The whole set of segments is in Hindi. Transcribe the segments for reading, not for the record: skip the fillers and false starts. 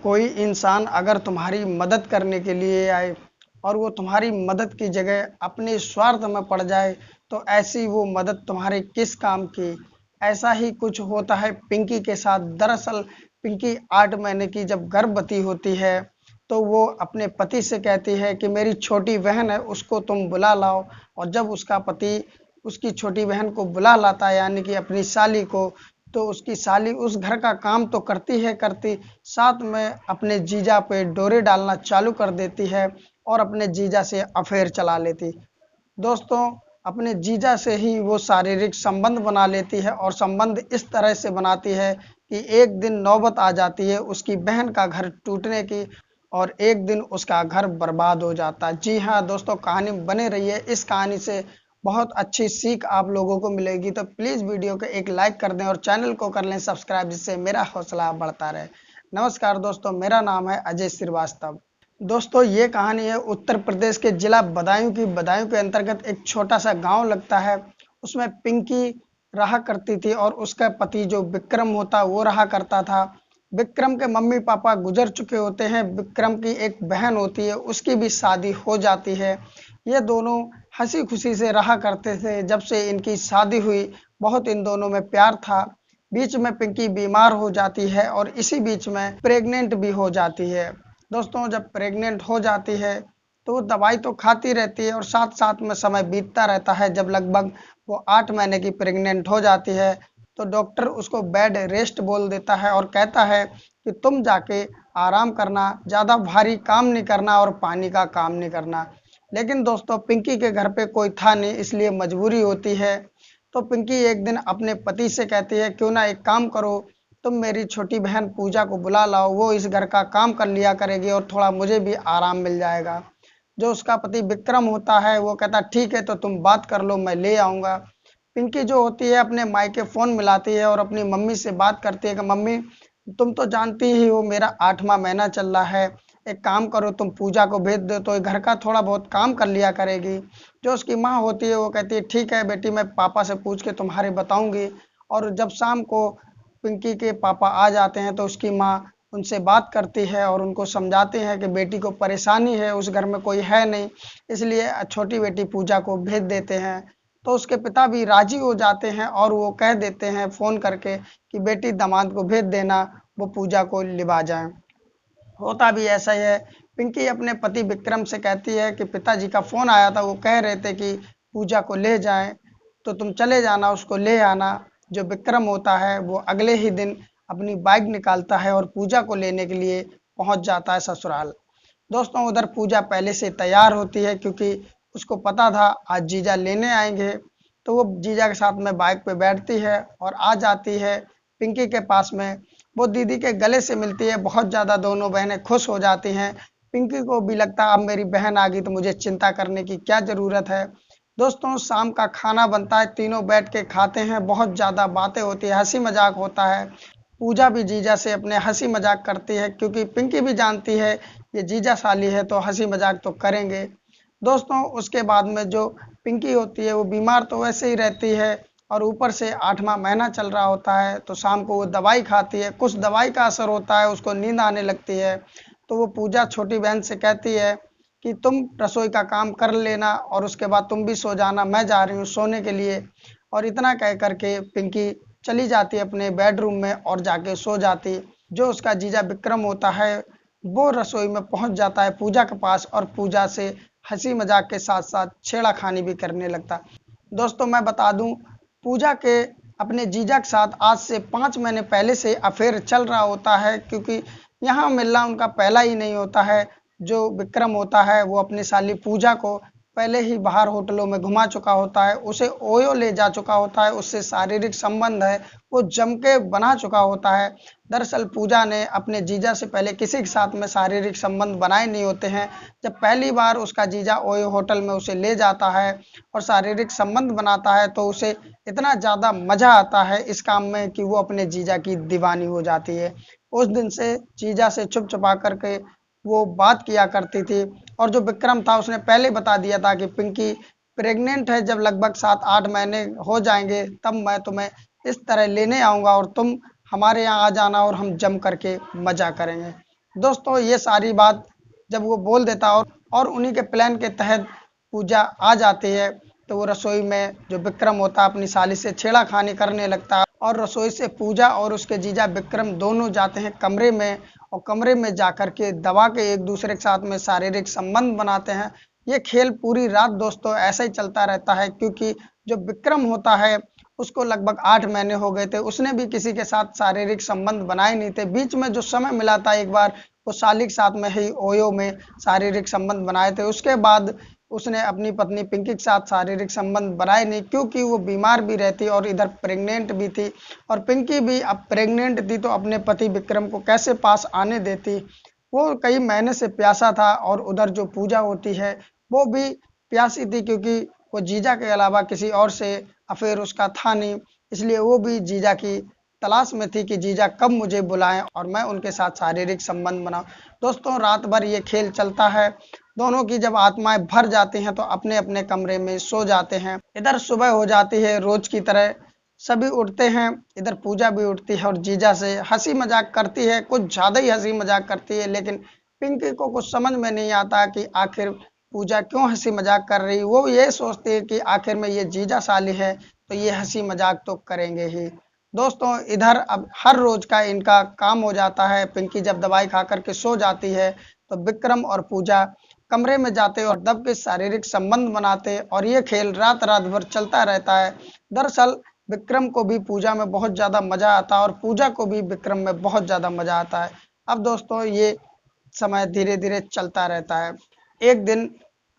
कोई इंसान अगर तुम्हारी मदद करने के लिए आए और वो तुम्हारी मदद की जगह अपने स्वार्थ में पड़ जाए तो ऐसी वो मदद तुम्हारे किस काम की। ऐसा ही कुछ होता है पिंकी के साथ। दरअसल पिंकी 8 महीने की जब गर्भवती होती है तो वो अपने पति से कहती है कि मेरी छोटी बहन है उसको तुम बुला लाओ। और जब उसका पति उसकी छोटी बहन को बुला लाता है यानी कि अपनी साली को, तो उसकी साली उस घर का काम तो करती है करती, साथ में अपने जीजा पे डोरे डालना चालू कर देती है और अपने जीजा से अफेयर चला लेती। दोस्तों, अपने जीजा से ही वो शारीरिक संबंध बना लेती है और संबंध इस तरह से बनाती है कि एक दिन नौबत आ जाती है उसकी बहन का घर टूटने की और एक दिन उसका घर बर्बाद हो जाता है। जी हाँ दोस्तों, कहानी बने रही है। इस कहानी से बहुत अच्छी सीख आप लोगों को मिलेगी, तो प्लीज़ वीडियो को एक लाइक कर दें और चैनल को कर लें सब्सक्राइब, जिससे मेरा हौसला बढ़ता रहे। नमस्कार दोस्तों, मेरा नाम है अजय श्रीवास्तव। दोस्तों, ये कहानी है उत्तर प्रदेश के जिला बदायूं की। बदायूं के अंतर्गत एक छोटा सा गांव लगता है। उसमें पिंकी रहा करती थी और उसका पति जो विक्रम होता वो रहा करता था। विक्रम के मम्मी पापा गुजर चुके होते हैं। विक्रम की एक बहन होती है, उसकी भी शादी हो जाती है। ये दोनों हंसी खुशी से रहा करते थे। जब से इनकी शादी हुई बहुत इन दोनों में प्यार था। बीच में पिंकी बीमार हो जाती है और इसी बीच में प्रेग्नेंट भी हो जाती है। दोस्तों, जब प्रेग्नेंट हो जाती है तो वो दवाई तो खाती रहती है और साथ साथ में समय बीतता रहता है। जब लगभग वो 8 महीने की प्रेग्नेंट हो जाती है तो डॉक्टर उसको बेड रेस्ट बोल देता है और कहता है कि तुम जाके आराम करना, ज़्यादा भारी काम नहीं करना और पानी का काम नहीं करना। लेकिन दोस्तों, पिंकी के घर पे कोई था नहीं, इसलिए मजबूरी होती है। तो पिंकी एक दिन अपने पति से कहती है क्यों ना एक काम करो, तुम मेरी छोटी बहन पूजा को बुला लाओ, वो इस घर का काम कर लिया करेगी और थोड़ा मुझे भी आराम मिल जाएगा। जो उसका पति विक्रम होता है वो कहता ठीक है, तो तुम बात कर लो, मैं ले आऊँगा। पिंकी जो होती है अपने मायके फ़ोन मिलाती है और अपनी मम्मी से बात करती है कि मम्मी, तुम तो जानती ही हो मेरा 8वां महीना चल रहा है, एक काम करो तुम पूजा को भेज दो तो ये घर का थोड़ा बहुत काम कर लिया करेगी। जो उसकी माँ होती है वो कहती है ठीक है बेटी, मैं पापा से पूछ के तुम्हारे बताऊंगी। और जब शाम को पिंकी के पापा आ जाते हैं तो उसकी माँ उनसे बात करती है और उनको समझाते हैं कि बेटी को परेशानी है, उस घर में कोई है नहीं, इसलिए छोटी बेटी पूजा को भेज देते हैं। तो उसके पिता भी राजी हो जाते हैं और वो कह देते हैं फ़ोन करके कि बेटी दामाद को भेज देना, वो पूजा को लिवा जाए। होता भी ऐसा ही है। पिंकी अपने पति विक्रम से कहती है कि पिताजी का फ़ोन आया था, वो कह रहे थे कि पूजा को ले जाएं, तो तुम चले जाना उसको ले आना। जो विक्रम होता है वो अगले ही दिन अपनी बाइक निकालता है और पूजा को लेने के लिए पहुंच जाता है ससुराल। दोस्तों, उधर पूजा पहले से तैयार होती है क्योंकि उसको पता था आज जीजा लेने आएंगे। तो वो जीजा के साथ में बाइक पे बैठती है और आ जाती है पिंकी के पास में। वो दीदी के गले से मिलती है, बहुत ज़्यादा दोनों बहनें खुश हो जाती हैं। पिंकी को भी लगता है अब मेरी बहन आ गई तो मुझे चिंता करने की क्या ज़रूरत है। दोस्तों, शाम का खाना बनता है, तीनों बैठ के खाते हैं, बहुत ज़्यादा बातें होती है, हंसी मजाक होता है। पूजा भी जीजा से अपने हंसी मजाक करती है क्योंकि पिंकी भी जानती है ये जीजा साली है तो हंसी मजाक तो करेंगे। दोस्तों, उसके बाद में जो पिंकी होती है वो बीमार तो वैसे ही रहती है और ऊपर से 8वां महीना चल रहा होता है, तो शाम को वो दवाई खाती है, कुछ दवाई का असर होता है, उसको नींद आने लगती है। तो वो पूजा छोटी बहन से कहती है कि तुम रसोई का काम कर लेना और उसके बाद तुम भी सो जाना, मैं जा रही हूँ सोने के लिए। और इतना कह करके पिंकी चली जाती है अपने बेडरूम में और जाके सो जाती। जो उसका जीजा विक्रम होता है वो रसोई में पहुंच जाता है पूजा के पास और पूजा से हंसी मजाक के साथ साथ छेड़ाखानी भी करने लगता। दोस्तों, मैं बता दूं, पूजा के अपने जीजा के साथ आज से 5 महीने पहले से अफेयर चल रहा होता है क्योंकि यहाँ मिलना उनका पहला ही नहीं होता है। जो विक्रम होता है वो अपनी साली पूजा को पहले ही बाहर होटलों में घुमा चुका होता है, उसे ओयो ले जा चुका होता है, उससे शारीरिक संबंध है वो जम के बना चुका होता है। दरअसल पूजा ने अपने जीजा से पहले किसी के साथ में शारीरिक संबंध बनाए नहीं होते हैं। जब पहली बार उसका जीजा ओयो होटल में उसे ले जाता है और शारीरिक संबंध बनाता है तो उसे इतना ज़्यादा मज़ा आता है इस काम में कि वो अपने जीजा की दीवानी हो जाती है। उस दिन से जीजा से छुप छुपा करके वो बात किया करती थी। और जो विक्रम था उसने पहले बता दिया था कि पिंकी प्रेग्नेंट है, जब लगभग 7-8 महीने हो जाएंगे तब मैं तुम्हें इस तरह लेने आऊँगा और तुम हमारे यहाँ आ जाना और हम जम करके मज़ा करेंगे। दोस्तों ये सारी बात जब वो बोल देता और उन्हीं के प्लान के तहत पूजा आ जाती है, तो वो रसोई में जो विक्रम होता है अपनी साली से छेड़ाखानी करने लगता है। और रसोई से पूजा और उसके जीजा विक्रम दोनों जाते हैं कमरे में, और कमरे में जाकर के दबा के एक दूसरे के साथ में शारीरिक संबंध बनाते हैं। ये खेल पूरी रात दोस्तों ऐसा ही चलता रहता है, क्योंकि जो विक्रम होता है उसको लगभग 8 महीने हो गए थे, उसने भी किसी के साथ शारीरिक संबंध बनाए नहीं थे। बीच में जो समय मिला था एक बार, वो साली के साथ में ही ओयो में शारीरिक संबंध बनाए थे। उसके बाद उसने अपनी पत्नी पिंकी के साथ शारीरिक संबंध बनाए नहीं, क्योंकि वो बीमार भी रहती और इधर प्रेग्नेंट भी थी, और पिंकी भी अब प्रेग्नेंट थी तो अपने पति विक्रम को कैसे पास आने देती। वो कई महीने से प्यासा था, और उधर जो पूजा होती है वो भी प्यासी थी, क्योंकि वो जीजा के अलावा किसी और से अफेयर उसका था नहीं। इसलिए वो भी जीजा की तलाश में थी कि जीजा कब मुझे बुलाएं और मैं उनके साथ शारीरिक संबंध बनाऊं। दोस्तों रात भर ये खेल चलता है। दोनों की जब आत्माएं भर जाती हैं तो अपने अपने कमरे में सो जाते हैं। इधर सुबह हो जाती है रोज की तरह, सभी उठते हैं। इधर पूजा भी उठती है और जीजा से हंसी मजाक करती है, कुछ ज्यादा ही हंसी मजाक करती है। लेकिन पिंकी को कुछ समझ में नहीं आता कि आखिर पूजा क्यों हंसी मजाक कर रही। वो ये सोचती है कि आखिर में ये जीजा साली है तो ये हंसी मजाक तो करेंगे ही। दोस्तों इधर अब हर रोज का इनका काम हो जाता है। पिंकी जब दवाई खा करके सो जाती है तो विक्रम और पूजा कमरे में जाते और दब के शारीरिक संबंध बनाते, और ये खेल रात रात भर चलता रहता है। दरअसल विक्रम को भी पूजा में बहुत ज़्यादा मज़ा आता है और पूजा को भी विक्रम में बहुत ज़्यादा मज़ा आता है। अब दोस्तों ये समय धीरे धीरे चलता रहता है। एक दिन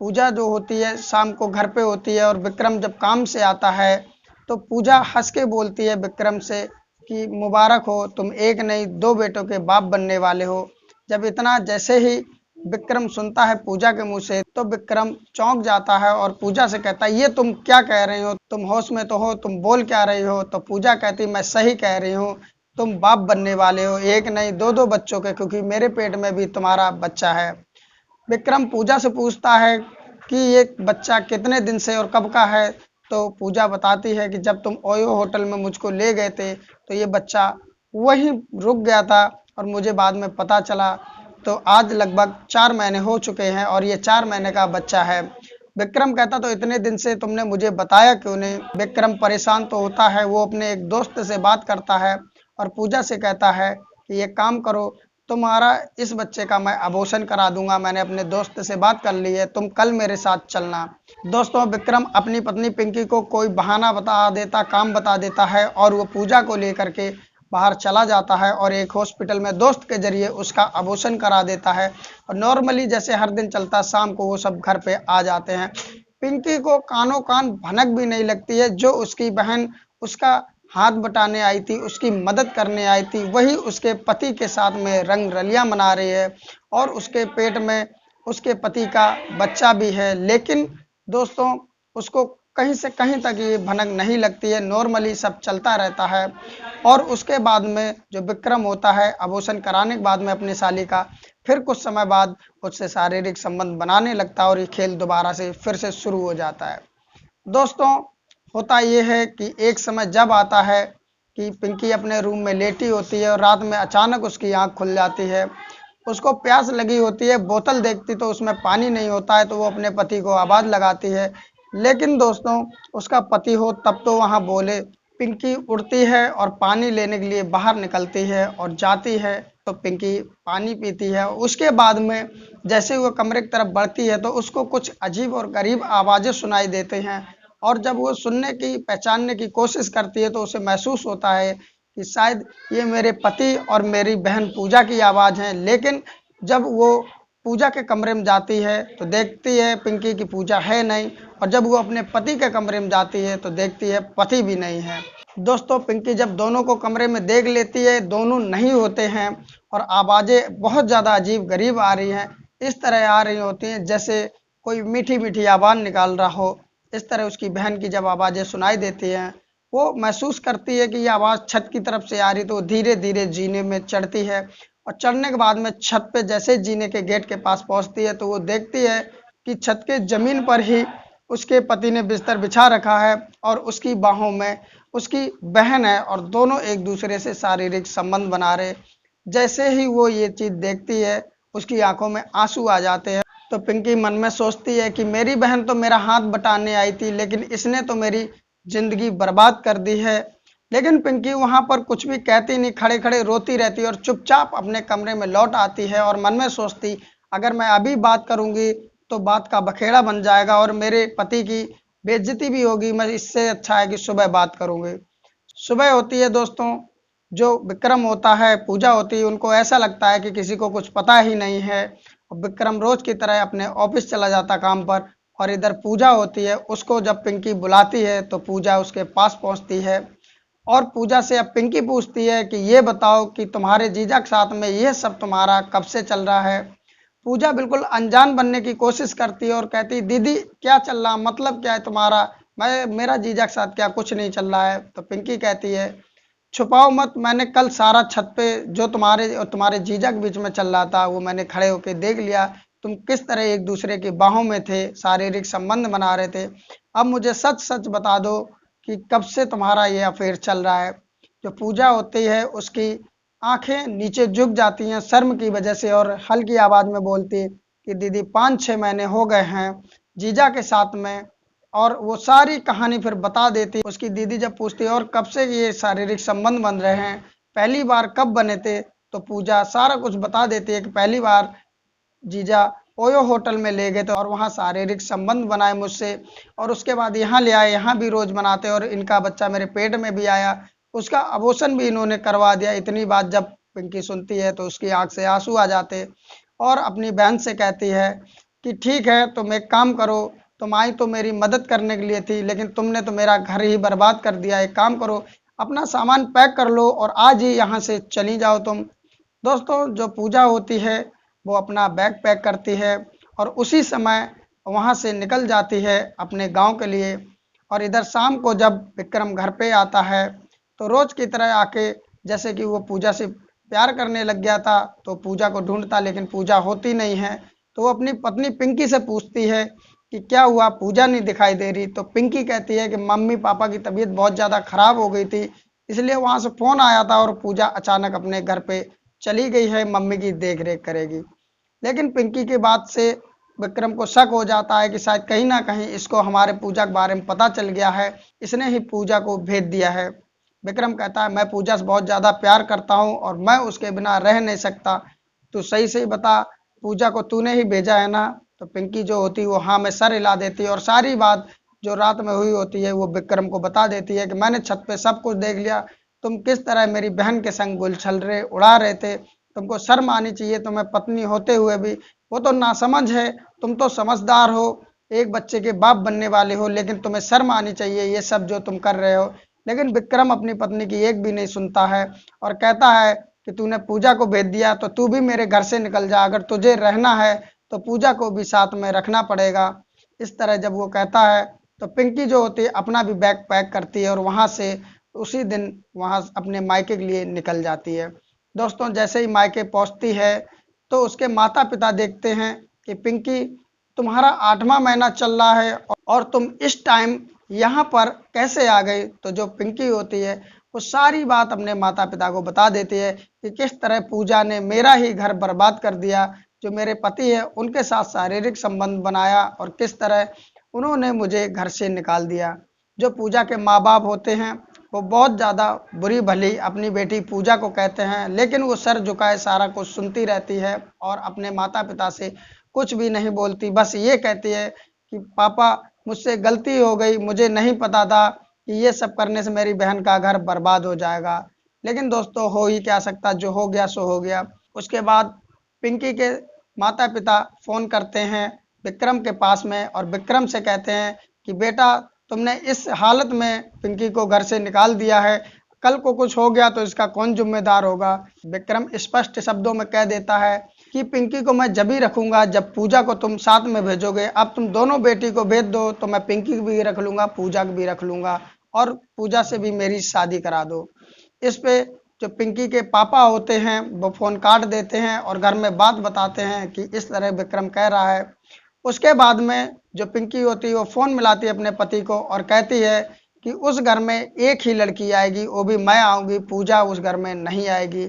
पूजा जो होती है शाम को घर पे होती है, और विक्रम जब काम से आता है तो पूजा हंस के बोलती है विक्रम से कि मुबारक हो, तुम एक नहीं दो बेटों के बाप बनने वाले हो। जब इतना जैसे ही विक्रम सुनता है पूजा के मुंह से तो विक्रम चौंक जाता है और पूजा से कहता है ये तुम क्या कह रही हो, तुम होश में तो हो, तुम बोल क्या रही हो। तो पूजा कहती मैं सही कह रही हूँ, तुम बाप बनने वाले हो, एक नहीं दो दो बच्चों के, क्योंकि मेरे पेट में भी तुम्हारा बच्चा है। विक्रम पूजा से पूछता है कि ये बच्चा कितने दिन से और कब का है। तो पूजा बताती है कि जब तुम ओयो होटल में मुझको ले गए थे तो ये बच्चा वहीं रुक गया था, और मुझे बाद में पता चला। तो आज लगभग 4 महीने हो चुके हैं और ये 4 महीने का बच्चा है। विक्रम कहता तो इतने दिन से तुमने मुझे बताया क्यों नहीं। विक्रम परेशान तो होता है, वो अपने एक दोस्त से बात करता है और पूजा से कहता है कि ये काम करो, तुम्हारा इस बच्चे का मैं अबॉर्शन करा दूंगा, मैंने अपने दोस्त से बात कर ली है, तुम कल मेरे साथ चलना। दोस्तों विक्रम अपनी पत्नी पिंकी को कोई बहाना बता देता, काम बता देता है, और वो पूजा को लेकर के बाहर चला जाता है और एक हॉस्पिटल में दोस्त के जरिए उसका अबॉर्शन करा देता है। और नॉर्मली जैसे हर दिन चलता, शाम को वो सब घर पे आ जाते हैं। पिंकी को कानों कान भनक भी नहीं लगती है। जो उसकी बहन उसका हाथ बटाने आई थी, उसकी मदद करने आई थी, वही उसके पति के साथ में रंग रलियां मना रही है, और उसके पेट में उसके पति का बच्चा भी है। लेकिन दोस्तों उसको कहीं से कहीं तक ये भनक नहीं लगती है, नॉर्मली सब चलता रहता है। और उसके बाद में जो विक्रम होता है अबॉर्शन कराने के बाद में अपनी साली का, फिर कुछ समय बाद उससे शारीरिक संबंध बनाने लगता है और ये खेल दोबारा से फिर से शुरू हो जाता है। दोस्तों होता ये है कि एक समय जब आता है कि पिंकी अपने रूम में लेटी होती है और रात में अचानक उसकी आंख खुल जाती है। उसको प्यास लगी होती है, बोतल देखती तो उसमें पानी नहीं होता है, तो वो अपने पति को आवाज़ लगाती है। लेकिन दोस्तों उसका पति हो तब तो वहाँ बोले। पिंकी उड़ती है और पानी लेने के लिए बाहर निकलती है और जाती है, तो पिंकी पानी पीती है। उसके बाद में जैसे वो कमरे की तरफ बढ़ती है तो उसको कुछ अजीब और गरीब आवाज़ें सुनाई देते हैं, और जब वो सुनने की पहचानने की कोशिश करती है तो उसे महसूस होता है कि शायद ये मेरे पति और मेरी बहन पूजा की आवाज़ है। लेकिन जब वो पूजा के कमरे में जाती है तो देखती है पिंकी की पूजा है नहीं, और जब वो अपने पति के कमरे में जाती है तो देखती है पति भी नहीं है। दोस्तों पिंकी जब दोनों को कमरे में देख लेती है, दोनों नहीं होते हैं, और आवाज़ें बहुत ज़्यादा अजीब गरीब आ रही हैं। इस तरह आ रही होती हैं जैसे कोई मीठी मीठी आवाज़ निकाल रहा हो। इस तरह उसकी बहन की जब आवाज़ें सुनाई देती हैं, वो महसूस करती है कि ये आवाज़ छत की तरफ से आ रही, तो धीरे धीरे जीने में चढ़ती है। और चढ़ने के बाद में छत पे जैसे जीने के गेट के पास पहुंचती है तो वो देखती है कि छत के ज़मीन पर ही उसके पति ने बिस्तर बिछा रखा है, और उसकी बाहों में उसकी बहन है, और दोनों एक दूसरे से शारीरिक संबंध बना रहे। जैसे ही वो ये चीज़ देखती है उसकी आंखों में आंसू आ जाते हैं। तो पिंकी मन में सोचती है कि मेरी बहन तो मेरा हाथ बटाने आई थी, लेकिन इसने तो मेरी जिंदगी बर्बाद कर दी है। लेकिन पिंकी वहां पर कुछ भी कहती नहीं, खड़े खड़े रोती रहती है और चुपचाप अपने कमरे में लौट आती है और मन में सोचती, अगर मैं अभी बात करूंगी तो बात का बखेड़ा बन जाएगा और मेरे पति की बेइज्जती भी होगी। मैं इससे अच्छा है कि सुबह बात करूंगी। सुबह होती है दोस्तों, जो विक्रम होता है, पूजा होती है, उनको ऐसा लगता है कि किसी को कुछ पता ही नहीं है। और विक्रम रोज की तरह अपने ऑफिस चला जाता काम पर, और इधर पूजा होती है। उसको जब पिंकी बुलाती है तो पूजा उसके पास पहुंचती है और पूजा से अब पिंकी पूछती है कि ये बताओ कि तुम्हारे जीजा के साथ में ये सब तुम्हारा कब से चल रहा है। पूजा बिल्कुल अनजान बनने की कोशिश करती है और कहती, दीदी क्या चल रहा, मतलब क्या है तुम्हारा, मैं मेरा जीजा के साथ क्या कुछ नहीं चल रहा है। तो पिंकी कहती है, छुपाओ मत, मैंने कल सारा छत पे जो तुम्हारे और तुम्हारे जीजा के बीच में चल रहा था वो मैंने खड़े होके देख लिया। तुम किस तरह एक दूसरे की बाहों में थे, शारीरिक संबंध बना रहे थे। अब मुझे सच सच बता दो कि कब से तुम्हारा ये अफेयर चल रहा है। जो पूजा होती है उसकी आंखें नीचे झुक जाती हैं शर्म की वजह से और हल्की आवाज में बोलती है कि दीदी 5-6 महीने हो गए हैं जीजा के साथ में। और वो सारी कहानी फिर बता देती है। उसकी दीदी जब पूछती है और कब से ये शारीरिक संबंध बन रहे हैं, पहली बार कब बने थे, तो पूजा सारा कुछ बता देती है कि पहली बार जीजा ओयो होटल में ले गए थे और वहाँ शारीरिक संबंध बनाए मुझसे, और उसके बाद यहाँ ले आए, यहाँ भी रोज बनाते और इनका बच्चा मेरे पेट में भी आया, उसका अबॉर्शन भी इन्होंने करवा दिया। इतनी बात जब पिंकी सुनती है तो उसकी आंख से आंसू आ जाते और अपनी बहन से कहती है कि ठीक है तुम एक काम करो, तुम आई तो मेरी मदद करने के लिए थी, लेकिन तुमने तो मेरा घर ही बर्बाद कर दिया। एक काम करो, अपना सामान पैक कर लो और आज ही यहाँ से चली जाओ तुम। दोस्तों, जो पूजा होती है वो अपना बैग पैक करती है और उसी समय वहाँ से निकल जाती है अपने गांव के लिए। और इधर शाम को जब विक्रम घर पे आता है तो रोज की तरह आके, जैसे कि वो पूजा से प्यार करने लग गया था, तो पूजा को ढूंढता, लेकिन पूजा होती नहीं है। तो वो अपनी पत्नी पिंकी से पूछती है कि क्या हुआ, पूजा नहीं दिखाई दे रही। तो पिंकी कहती है कि मम्मी पापा की तबीयत बहुत ज़्यादा खराब हो गई थी, इसलिए वहाँ से फ़ोन आया था और पूजा अचानक अपने घर पे चली गई है, मम्मी की देख रेख करेगी। लेकिन पिंकी की बात से विक्रम को शक हो जाता है कि शायद कहीं ना कहीं इसको हमारे पूजा के बारे में पता चल गया है, इसने ही पूजा को भेज दिया है। विक्रम कहता है, मैं पूजा से बहुत ज़्यादा प्यार करता हूँ और मैं उसके बिना रह नहीं सकता, तू सही सही बता, पूजा को तूने ही भेजा है ना। तो पिंकी जो होती है वो हाँ में सर हिला देती है और सारी बात जो रात में हुई होती है वो विक्रम को बता देती है कि मैंने छत पे सब कुछ देख लिया, तुम किस तरह मेरी बहन के संग गुलछल उड़ा रहे थे, तुमको शर्म आनी चाहिए, तुम्हें पत्नी होते हुए भी। वो तो नासमझ है, तुम तो समझदार हो, एक बच्चे के बाप बनने वाले हो, लेकिन तुम्हें शर्म आनी चाहिए ये सब जो तुम कर रहे हो। लेकिन विक्रम अपनी पत्नी की एक भी नहीं सुनता है और कहता है कि तूने पूजा को भेज दिया तो तू भी मेरे घर से निकल जा, अगर तुझे रहना है तो पूजा को भी साथ में रखना पड़ेगा। इस तरह जब वो कहता है तो पिंकी जो होती है अपना भी बैग पैक करती है और वहाँ से उसी दिन वहाँ अपने मायके के लिए निकल जाती है। दोस्तों, जैसे ही मायके पहुँचती है तो उसके माता पिता देखते हैं कि पिंकी, तुम्हारा 8वां महीना चल रहा है और तुम इस टाइम यहाँ पर कैसे आ गई। तो जो पिंकी होती है वो सारी बात अपने माता पिता को बता देती है कि किस तरह पूजा ने मेरा ही घर बर्बाद कर दिया, जो मेरे पति है उनके साथ शारीरिक संबंध बनाया और किस तरह उन्होंने मुझे घर से निकाल दिया। जो पूजा के माँ बाप होते हैं वो बहुत ज़्यादा बुरी भली अपनी बेटी पूजा को कहते हैं, लेकिन वो सर झुकाए सारा कुछ सुनती रहती है और अपने माता पिता से कुछ भी नहीं बोलती। बस ये कहती है कि पापा, मुझसे गलती हो गई, मुझे नहीं पता था कि ये सब करने से मेरी बहन का घर बर्बाद हो जाएगा। लेकिन दोस्तों, हो ही क्या सकता, जो हो गया सो हो गया। उसके बाद पिंकी के माता पिता फ़ोन करते हैं विक्रम के पास में और विक्रम से कहते हैं कि बेटा, तुमने इस हालत में पिंकी को घर से निकाल दिया है, कल को कुछ हो गया तो इसका कौन जिम्मेदार होगा। विक्रम स्पष्ट शब्दों में कह देता है कि पिंकी को मैं जब ही रखूंगा जब पूजा को तुम साथ में भेजोगे। अब तुम दोनों बेटी को भेज दो तो मैं पिंकी को भी रख लूंगा, पूजा को भी रख लूंगा और पूजा से भी मेरी शादी करा दो। इस पे जो पिंकी के पापा होते हैं वो फ़ोन काट देते हैं और घर में बात बताते हैं कि इस तरह विक्रम कह रहा है। उसके बाद में जो पिंकी होती है वो फ़ोन मिलाती है अपने पति को और कहती है कि उस घर में एक ही लड़की आएगी, वो भी मैं आऊँगी, पूजा उस घर में नहीं आएगी।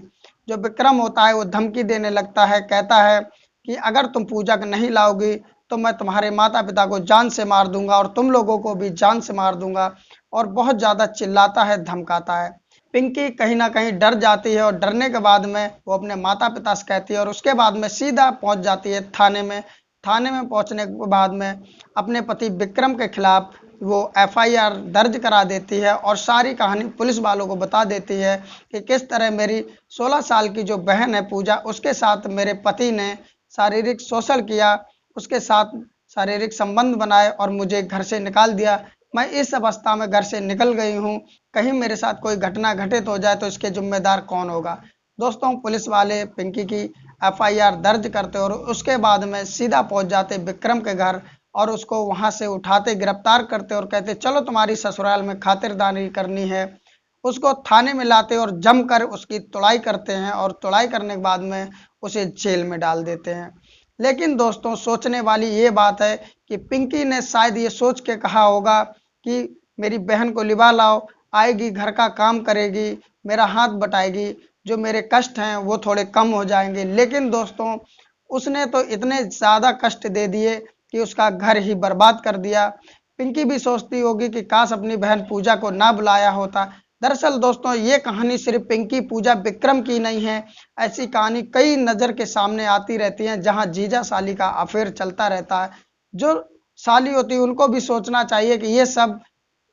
जो विक्रम होता है वो धमकी देने लगता है, कहता है कि अगर तुम पूजा को नहीं लाओगी तो मैं तुम्हारे माता पिता को जान से मार दूंगा और तुम लोगों को भी जान से मार दूंगा। और बहुत ज़्यादा चिल्लाता है, धमकाता है। पिंकी कहीं ना कहीं डर जाती है और डरने के बाद में वो अपने माता पिता से कहती है और उसके बाद में सीधा पहुंच जाती है थाने में। थाने में पहुंचने के बाद में अपने पति विक्रम के खिलाफ वो एफआईआर दर्ज करा देती है और सारी कहानी पुलिस वालों को बता देती है कि किस तरह मेरी 16 साल की जो बहन है पूजा, उसके साथ मेरे पति ने शारीरिक शोषण किया, उसके साथ शारीरिक संबंध बनाए और मुझे घर से निकाल दिया। मैं इस अवस्था में घर से निकल गई हूँ, कहीं मेरे साथ कोई घटना घटित हो जाए तो इसके जिम्मेदार कौन होगा। दोस्तों पुलिस वाले पिंकी की एफआईआर दर्ज करते और उसके बाद में सीधा पहुंच जाते विक्रम के घर और उसको वहां से उठाते, गिरफ्तार करते और कहते चलो तुम्हारी ससुराल में खातिरदारी करनी है। उसको थाने में लाते और जमकर उसकी तुड़ाई करते हैं और तुड़ाई करने के बाद में उसे जेल में डाल देते हैं। लेकिन दोस्तों सोचने वाली ये बात है कि पिंकी ने शायद ये सोच के कहा होगा कि मेरी बहन को लिवा लाओ, आएगी, घर का काम करेगी, मेरा हाथ बटाएगी, जो मेरे कष्ट हैं वो थोड़े कम हो जाएंगे। लेकिन दोस्तों उसने तो इतने ज़्यादा कष्ट दे दिए कि उसका घर ही बर्बाद कर दिया। पिंकी भी सोचती होगी कि काश अपनी बहन पूजा को ना बुलाया होता। दरअसल दोस्तों ये कहानी सिर्फ पिंकी, पूजा, विक्रम की नहीं है। ऐसी कहानी कई नज़र के सामने आती रहती हैं जहां जीजा साली का अफेयर चलता रहता है। जो साली होती है उनको भी सोचना चाहिए कि ये सब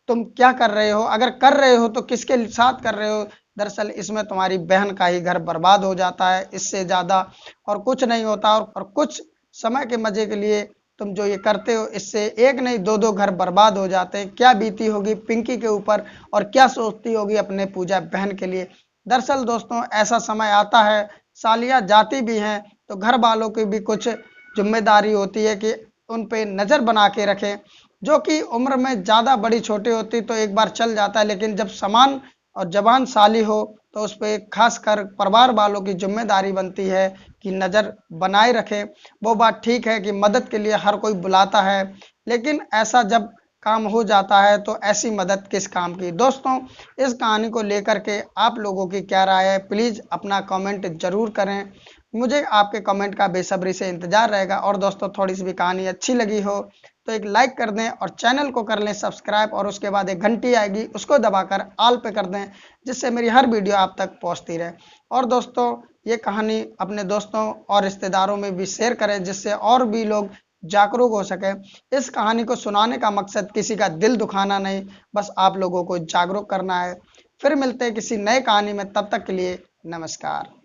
तुम क्या कर रहे हो, अगर कर रहे हो तो किसके साथ कर रहे हो। दरअसल इसमें तुम्हारी बहन का ही घर बर्बाद हो जाता है, इससे ज़्यादा और कुछ नहीं होता। और कुछ समय के मज़े के लिए तुम जो ये करते हो इससे एक नहीं दो दो घर बर्बाद हो जाते हैं। क्या बीती होगी पिंकी के ऊपर और क्या सोचती होगी अपने पूजा बहन के लिए। दरअसल दोस्तों ऐसा समय आता है, सालियाँ जाती भी हैं तो घर वालों की भी कुछ जिम्मेदारी होती है कि उन पे नज़र बना के रखें। जो कि उम्र में ज़्यादा बड़ी छोटी होती तो एक बार चल जाता है, लेकिन जब समान और जवान साली हो तो उस पे खासकर परिवार वालों की जिम्मेदारी बनती है कि नज़र बनाए रखें। वो बात ठीक है कि मदद के लिए हर कोई बुलाता है, लेकिन ऐसा जब काम हो जाता है तो ऐसी मदद किस काम की। दोस्तों इस कहानी को लेकर के आप लोगों की क्या राय है, प्लीज़ अपना कमेंट ज़रूर करें। मुझे आपके कमेंट का बेसब्री से इंतज़ार रहेगा। और दोस्तों थोड़ी सी भी कहानी अच्छी लगी हो तो एक लाइक कर दें और चैनल को कर लें सब्सक्राइब और उसके बाद एक घंटी आएगी उसको दबाकर ऑल पे कर दें, जिससे मेरी हर वीडियो आप तक पहुंचती रहे। और दोस्तों ये कहानी अपने दोस्तों और रिश्तेदारों में भी शेयर करें जिससे और भी लोग जागरूक हो सके। इस कहानी को सुनाने का मकसद किसी का दिल दुखाना नहीं, बस आप लोगों को जागरूक करना है। फिर मिलते हैं किसी नए कहानी में, तब तक के लिए नमस्कार।